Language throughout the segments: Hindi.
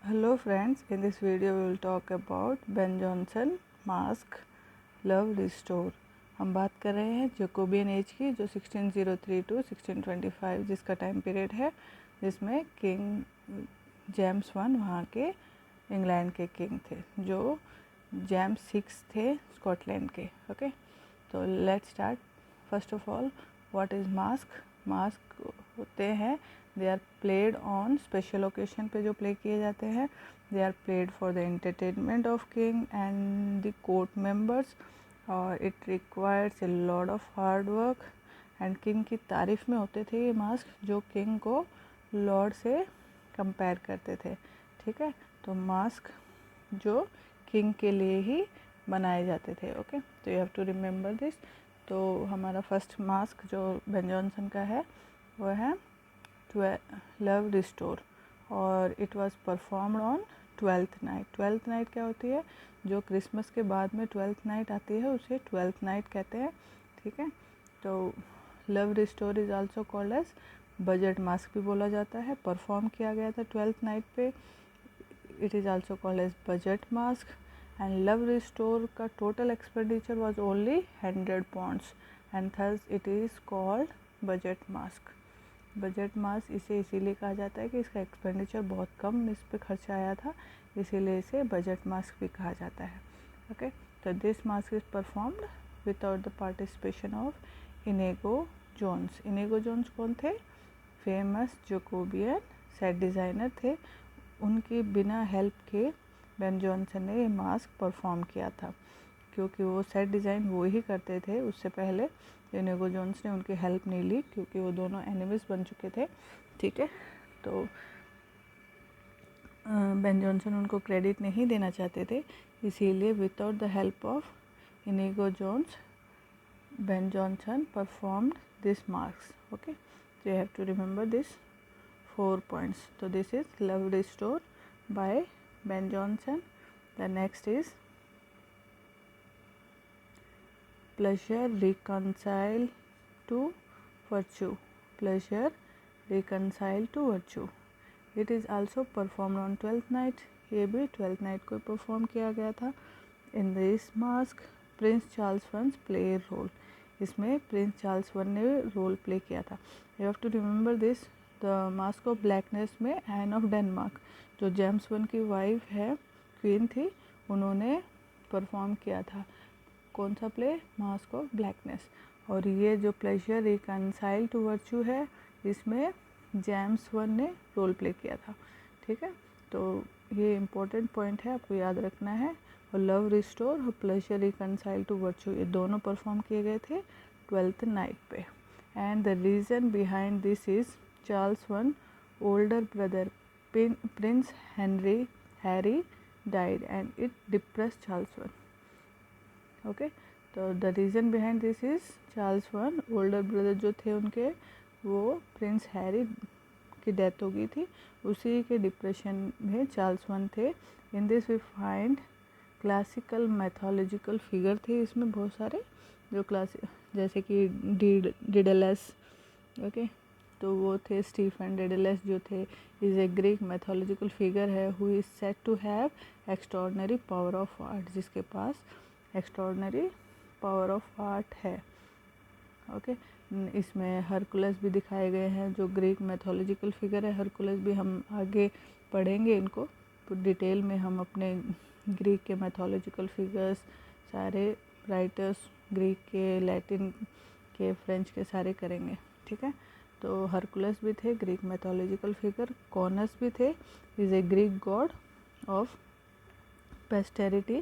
Hello friends, in this video we will talk about Ben Jonson mask love restore. हम बात कर रहे हैं जैकोबियन एज की, जो 1603 to 1625 जिसका टाइम पीरियड है, जिसमें किंग जेम्स वन वहाँ के इंग्लैंड के किंग थे, जो जेम्स सिक्स थे स्कॉटलैंड के। ओके, तो let's start. First of all, what is masque? Masque होते हैं, they are played on special occasion पे जो प्ले किए जाते हैं। They are played for the entertainment of king and the court members, और it requires a lot of hard work. And king की तारीफ में होते थे ये मास्क, जो किंग को लॉर्ड से कंपेयर करते थे। ठीक है, तो मास्क जो किंग के लिए ही बनाए जाते थे। ओके, तो you have to remember this. तो हमारा फर्स्ट मास्क जो बेन जॉनसन का है वो है लव रिस्टोर, और it was performed on 12th night. 12th night क्या होती है? जो क्रिसमस के बाद में 12th नाइट आती है उसे 12th नाइट कहते हैं। ठीक है, तो love restore is also called as budget masque भी बोला जाता है। परफॉर्म किया गया था 12th नाइट पे, it is also called as budget masque. And love restored का total expenditure was only 100 pounds and thus it is called budget masque. Budget masque इसे इसीलिए कहा जाता है कि इसका एक्सपेंडिचर बहुत कम इस पे खर्चा आया था, इसीलिए इसे बजट मास्क भी कहा जाता है। ओके, तो this masque is performed without the participation of Inigo Jones. Inigo Jones कौन थे? फेमस जैकोबियन सेट डिज़ाइनर थे। उनके बिना हेल्प के बेन जॉनसन ने ये मास्क परफॉर्म किया था, क्योंकि वो सेट डिज़ाइन वो ही करते थे। उससे पहले इनेगो जोन्स ने उनकी हेल्प नहीं ली, क्योंकि वो दोनों एनिमीज बन चुके थे। ठीक है, तो बेन जॉनसन उनको क्रेडिट नहीं देना चाहते थे, इसीलिए without the help of Inigo Jones Ben Jonson performed this masque. Okay, so you have to remember this 4 points. So this is love restore by Ben Jonson. The next is pleasure reconcile to virtue. Pleasure reconcile to virtue. It is also performed on 12th night. ये भी 12th नाइट को परफॉर्म किया गया था। In this masque Prince Charles one play role. इसमें प्रिंस चार्ल्स वन ने रोल प्ले किया था। You have to remember this. The masque of blackness में एन ऑफ डेनमार्क, जो जेम्स वन की वाइफ है, क्वीन थी, उन्होंने परफॉर्म किया था कौन सा प्ले? Mask of blackness. और ये जो प्लेजर रिकनसाइल टू वर्च्यू है, इसमें जेम्स वन ने रोल प्ले किया था। ठीक है, तो ये इम्पोर्टेंट पॉइंट है, आपको याद रखना है। और लव रिस्टोर और प्लेजर रिकनसाइल टू वर्च्यू ये दोनों परफॉर्म किए गए थे 12th नाइट पे। And the reason behind this is Charles one older brother prince Harry died and it depress Charles one. Okay, तो the reason behind this is Charles one older brother जो थे उनके, वो प्रिंस हैरी की डेथ हो गई थी, उसी के डिप्रेशन में चार्ल्स वन थे। In this we find classical mythological figure थे इसमें बहुत सारे, जो जैसे कि डिडेलस। ओके, तो वो थे स्टीफन डिडेलस जो थे, is a Greek mythological figure है who is said to have extraordinary power of art, जिसके पास एक्स्ट्रॉर्डनरी पावर ऑफ आर्ट है। ओके, इसमें हरकुलस भी दिखाए गए हैं, जो ग्रीक मैथोलॉजिकल फिगर है। हरकुलस भी हम आगे पढ़ेंगे इनको तो डिटेल में। हम अपने ग्रीक के मैथोलॉजिकल फिगर्स सारे राइटर्स, ग्रीक के, लैटिन के, फ्रेंच के सारे करेंगे। ठीक है, तो हरकुलस भी थे ग्रीक मैथोलॉजिकल फिगर। कॉनस भी थे, is a Greek god of posterity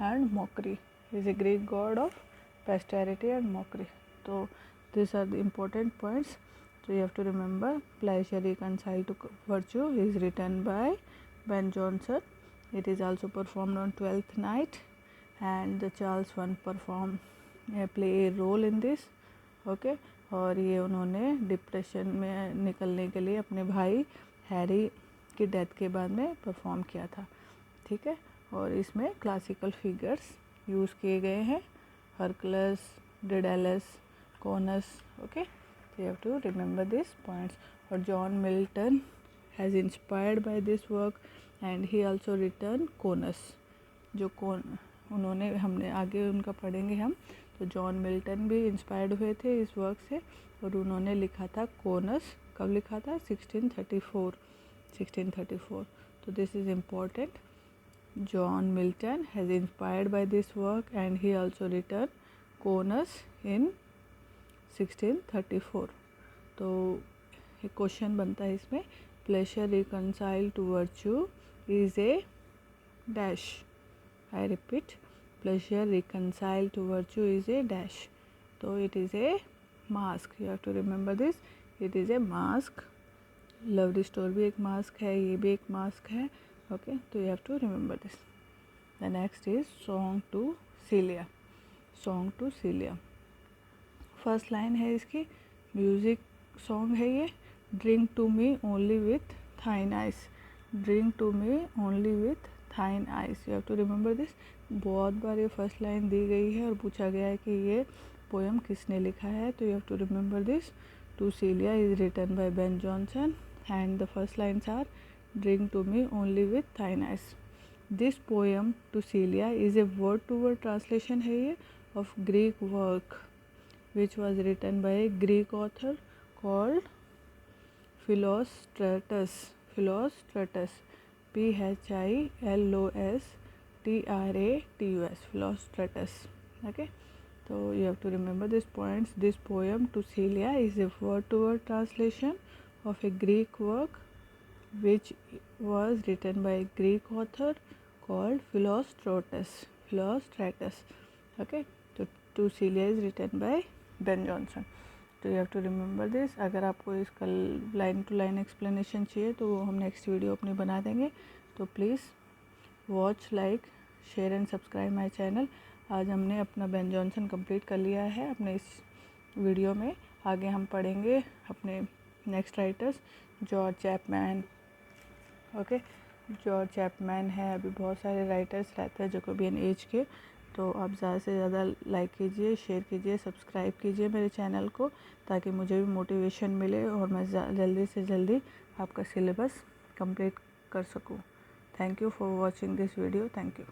and mockery, is a Greek god of posterity and mockery. तो these are the important points, so you have to remember. Pleasure reconcile to virtue is written by Ben Jonson. It is also performed on 12th night, and the Charles one play a role in this. Okay, और ये उन्होंने डिप्रेशन में निकलने के लिए अपने भाई हैरी की डेथ के बाद में परफॉर्म किया था। ठीक है, और इसमें क्लासिकल फिगर्स यूज़ किए गए हैं, Hercules, Daedalus, Comus. Okay, so you have to remember these points. और John Milton has inspired by this work and he also written Comus. जो उन्होंने, हमने आगे उनका पढ़ेंगे हम, तो जॉन मिल्टन भी इंस्पायर्ड हुए थे इस वर्क से और उन्होंने लिखा था कोनस। कब लिखा था? 1634। तो this is important. John Milton has inspired by this work and he also written Comus in 1634। तो एक क्वेश्चन बनता है इसमें, pleasure reconciled to virtue is a dash. I repeat, pleasure reconciled to virtue is a dash. So it is a mask. You have to remember this. It is a mask. Love restore भी एक mask है, ये भी एक mask है. Okay, तो you have to remember this. The next is song to Celia. Song to Celia. First line है इसकी, music song है ये. Drink to me only with thine eyes. Drink to me only with thine eyes. You have to remember this. बहुत बार ये फर्स्ट लाइन दी गई है और पूछा गया है कि ये पोएम किसने लिखा है, तो you have to remember this. To Celia is written by Ben Jonson and the first lines are drink to me only with thine eyes. This poem to Celia is a word to word translation है ये of Greek work which was written by a Greek author called Philostratus. Philostretus, Philostratus. Okay, so you have to remember these points. This poem to Celia is a word-to-word translation of a Greek work which was written by a Greek author called Philostratus. Okay, so to Celia is written by Ben Jonson. तो you have to remember this. अगर आपको इसका लाइन टू लाइन एक्सप्लेनेशन चाहिए तो वो हम नेक्स्ट वीडियो अपनी बना देंगे. तो please watch, like, share and subscribe my channel. आज हमने अपना बेन जॉनसन कंप्लीट कर लिया है अपने इस वीडियो में. आगे हम पढ़ेंगे अपने next writers George Chapman. Okay, George Chapman है. अभी बहुत सारे राइटर्स रहते हैं जैकोबियन एज के. तो आप ज़्यादा से ज़्यादा लाइक कीजिए, शेयर कीजिए, सब्सक्राइब कीजिए मेरे चैनल को ताकि मुझे भी मोटिवेशन मिले और मैं जल्दी से जल्दी आपका सिलेबस कंप्लीट कर सकूं. Thank you for watching this video. Thank you.